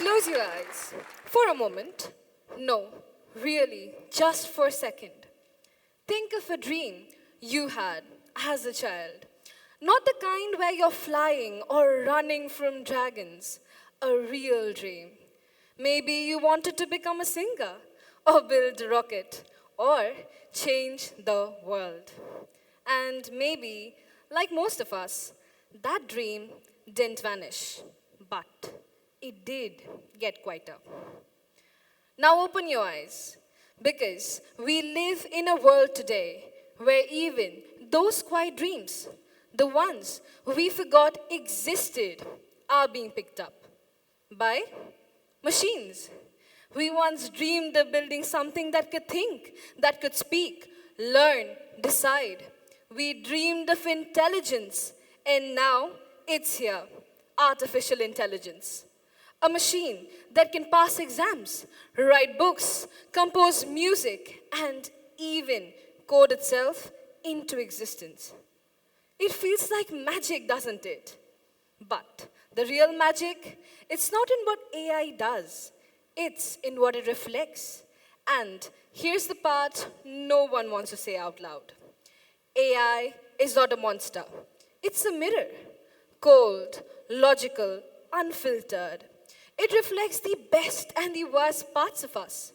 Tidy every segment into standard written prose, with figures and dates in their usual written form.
Close your eyes for a moment. No, really, just for a second. Think of a dream you had as a child. Not the kind where you're flying or running from dragons, a real dream. Maybe you wanted to become a singer, or build a rocket, or change the world. And maybe, like most of us, that dream didn't vanish, but it did get quieter. Now open your eyes, because we live in a world today where even those quiet dreams, the ones we forgot existed, are being picked up by machines. We once dreamed of building something that could think, that could speak, learn, decide. We dreamed of intelligence, and now it's here, artificial intelligence. A machine that can pass exams, write books, compose music, and even code itself into existence. It feels like magic, doesn't it? But the real magic, it's not in what AI does, it's in what it reflects. And here's the part no one wants to say out loud. AI is not a monster, it's a mirror. Cold, logical, unfiltered. It reflects the best and the worst parts of us.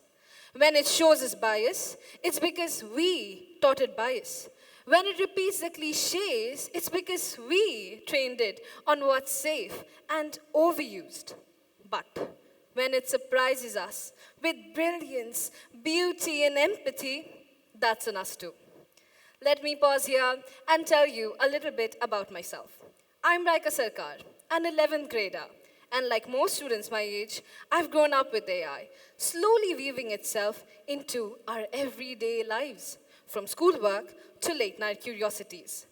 When it shows us bias, it's because we taught it bias. When it repeats the cliches, it's because we trained it on what's safe and overused. But when it surprises us with brilliance, beauty, and empathy, that's on us too. Let me pause here and tell you a little bit about myself. I'm Raika Sarkar, an 11th grader. And like most students my age, I've grown up with AI, slowly weaving itself into our everyday lives, from schoolwork to late night curiosities.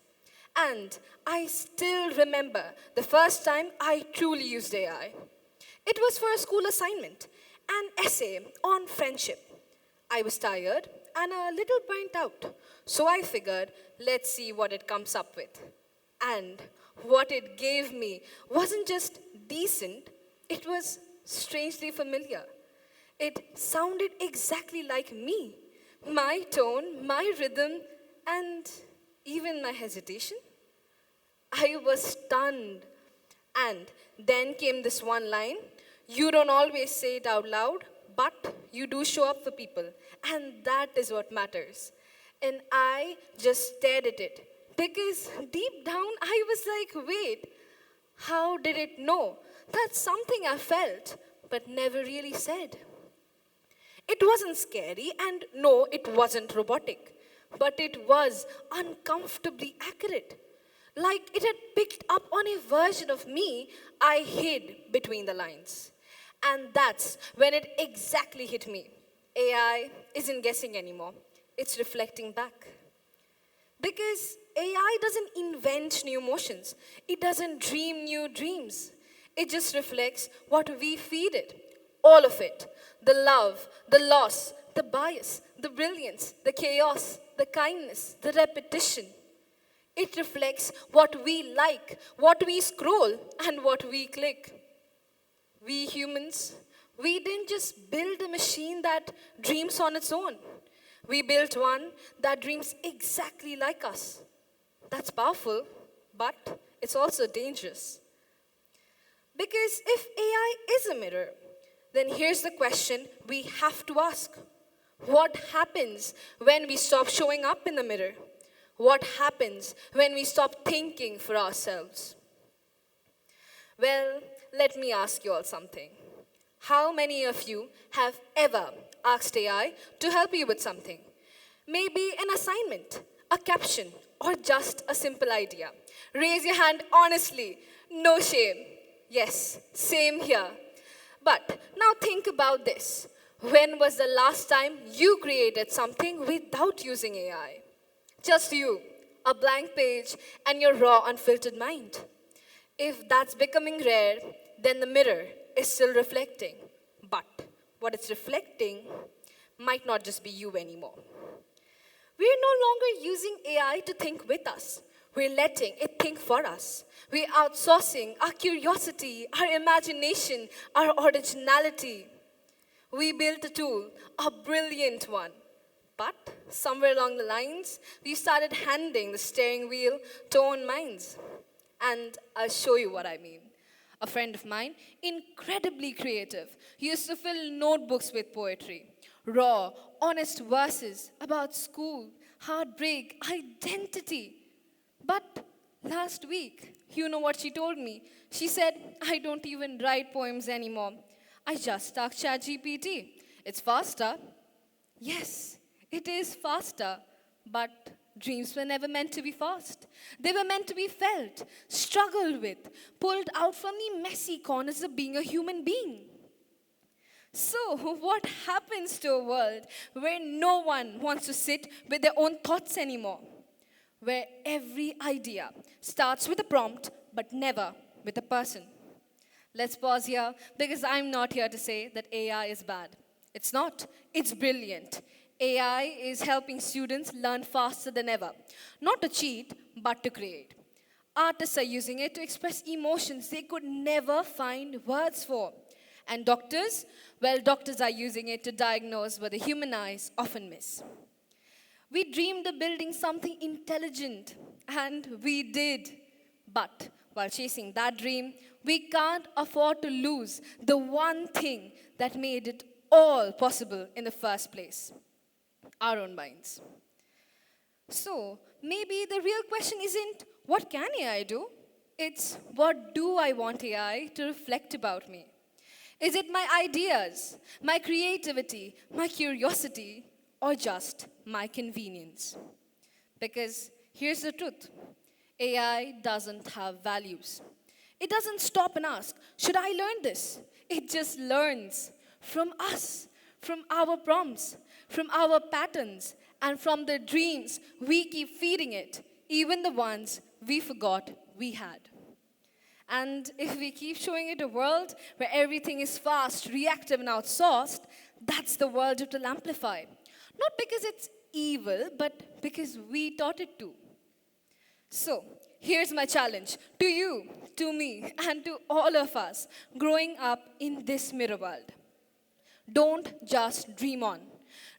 And I still remember the first time I truly used AI. It was for a school assignment, an essay on friendship. I was tired and a little burnt out, so I figured, let's see what it comes up with. And what it gave me wasn't just decent, it was strangely familiar. It sounded exactly like me. My tone, my rhythm, and even my hesitation. I was stunned. And then came this one line. You don't always say it out loud, but you do show up for people. And that is what matters. And I just stared at it. Because deep down, I was like, wait, how did it know? That's something I felt, but never really said. It wasn't scary, and no, it wasn't robotic, but it was uncomfortably accurate. Like it had picked up on a version of me I hid between the lines. And that's when it exactly hit me. AI isn't guessing anymore, it's reflecting back. Because AI doesn't invent new emotions, it doesn't dream new dreams. It just reflects what we feed it. All of it: the love, the loss, the bias, the brilliance, the chaos, the kindness, the repetition. It reflects what we like, what we scroll, and what we click. We humans, we didn't just build a machine that dreams on its own. We built one that dreams exactly like us. That's powerful, but it's also dangerous. Because if AI is a mirror, then here's the question we have to ask. What happens when we stop showing up in the mirror? What happens when we stop thinking for ourselves? Well, let me ask you all something. How many of you have ever asked AI to help you with something? Maybe an assignment, a caption, or just a simple idea. Raise your hand honestly, no shame. Yes, same here. But now think about this. When was the last time you created something without using AI? Just you, a blank page, and your raw, unfiltered mind. If that's becoming rare, then the mirror is still reflecting. But what it's reflecting might not just be you anymore. We're no longer using AI to think with us. We're letting it think for us. We're outsourcing our curiosity, our imagination, our originality. We built a tool, a brilliant one. But somewhere along the lines, we started handing the steering wheel to our own minds. And I'll show you what I mean. A friend of mine, incredibly creative, used to fill notebooks with poetry, raw, honest verses about school, heartbreak, identity. But last week, you know what she told me? She said, I don't even write poems anymore. I just ask ChatGPT. It's faster. Yes, it is faster, but dreams were never meant to be fast. They were meant to be felt, struggled with, pulled out from the messy corners of being a human being. So, what happens to a world where no one wants to sit with their own thoughts anymore? Where every idea starts with a prompt, but never with a person. Let's pause here because I'm not here to say that AI is bad. It's not, it's brilliant. AI is helping students learn faster than ever, not to cheat, but to create. Artists are using it to express emotions they could never find words for. And doctors, well, doctors are using it to diagnose what the human eyes often miss. We dreamed of building something intelligent, and we did. But while chasing that dream, we can't afford to lose the one thing that made it all possible in the first place: our own minds. So maybe the real question isn't what can AI do? It's what do I want AI to reflect about me? Is it my ideas, my creativity, my curiosity, or just my convenience? Because here's the truth: AI doesn't have values. It doesn't stop and ask, should I learn this? It just learns from us, from our prompts, from our patterns, and from the dreams we keep feeding it, even the ones we forgot we had. And if we keep showing it a world where everything is fast, reactive, and outsourced, that's the world it will amplify. Not because it's evil, but because we taught it to. So, here's my challenge to you, to me, and to all of us growing up in this mirror world. Don't just dream on.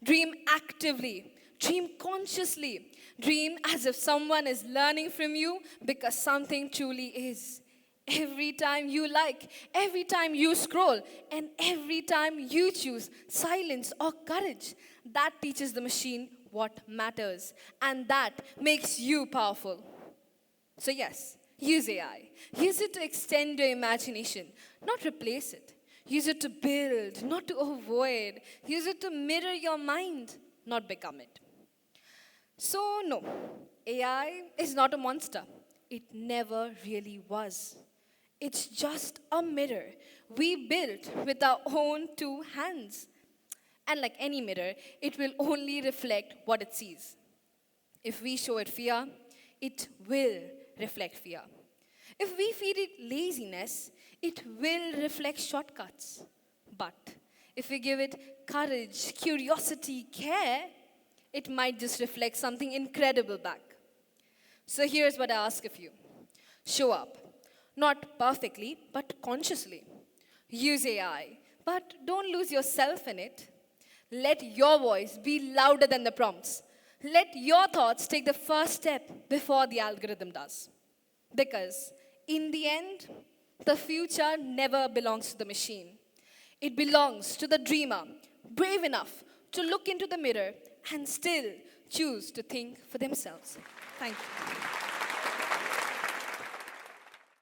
Dream actively. Dream consciously. Dream as if someone is learning from you because something truly is. Every time you like, every time you scroll, and every time you choose silence or courage, that teaches the machine what matters, and that makes you powerful. So, yes, use AI. Use it to extend your imagination, not replace it. Use it to build, not to avoid. Use it to mirror your mind, not become it. So, no, AI is not a monster. It never really was. It's just a mirror we built with our own two hands. And like any mirror, it will only reflect what it sees. If we show it fear, it will reflect fear. If we feed it laziness, it will reflect shortcuts. But if we give it courage, curiosity, care, it might just reflect something incredible back. So here's what I ask of you: show up, not perfectly, but consciously. Use AI, but don't lose yourself in it. Let your voice be louder than the prompts. Let your thoughts take the first step before the algorithm does. Because in the end, the future never belongs to the machine. It belongs to the dreamer, brave enough to look into the mirror and still choose to think for themselves. Thank you.